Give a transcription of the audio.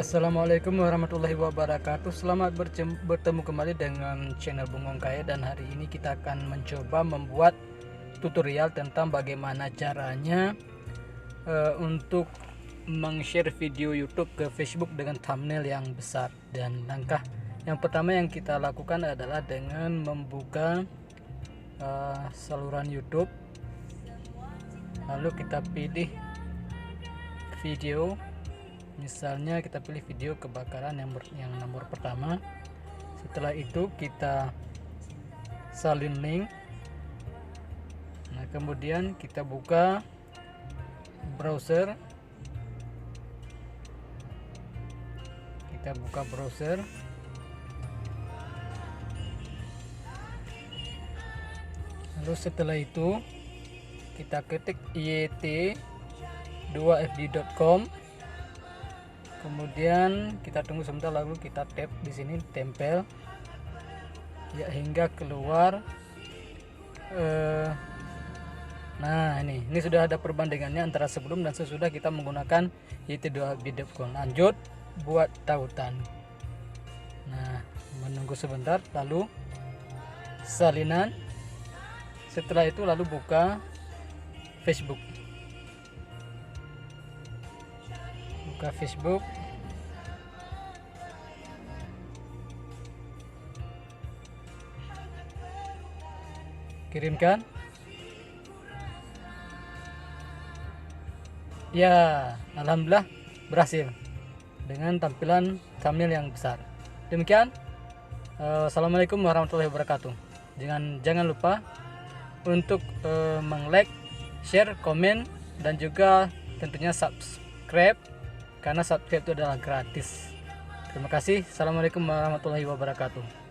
Assalamualaikum warahmatullahi wabarakatuh. Selamat bertemu kembali dengan channel Bungong Kaya, dan hari ini kita akan mencoba membuat tutorial tentang bagaimana caranya untuk meng-share video YouTube ke Facebook dengan thumbnail yang besar. Dan langkah yang pertama yang kita lakukan adalah dengan membuka saluran YouTube, lalu kita pilih video. Misalnya kita pilih video kebakaran yang nomor pertama. Setelah itu kita salin link. Nah, kemudian kita buka browser. Lalu setelah itu kita ketik yt2fd.com. Kemudian kita tunggu sebentar, lalu kita tap di sini, tempel ya hingga keluar. Nah, ini sudah ada perbandingannya antara sebelum dan sesudah kita menggunakan yt2fd.com. Lanjut buat tautan. Nah, menunggu sebentar, lalu salinan. Setelah itu lalu buka Facebook. Kirimkan. Ya, alhamdulillah berhasil dengan tampilan thumbnail yang besar. Demikian. Assalamualaikum warahmatullahi wabarakatuh. Jangan lupa untuk meng-like, share, komen, dan juga tentunya subscribe, karena subscribe itu adalah gratis. Terima kasih. Assalamualaikum warahmatullahi wabarakatuh.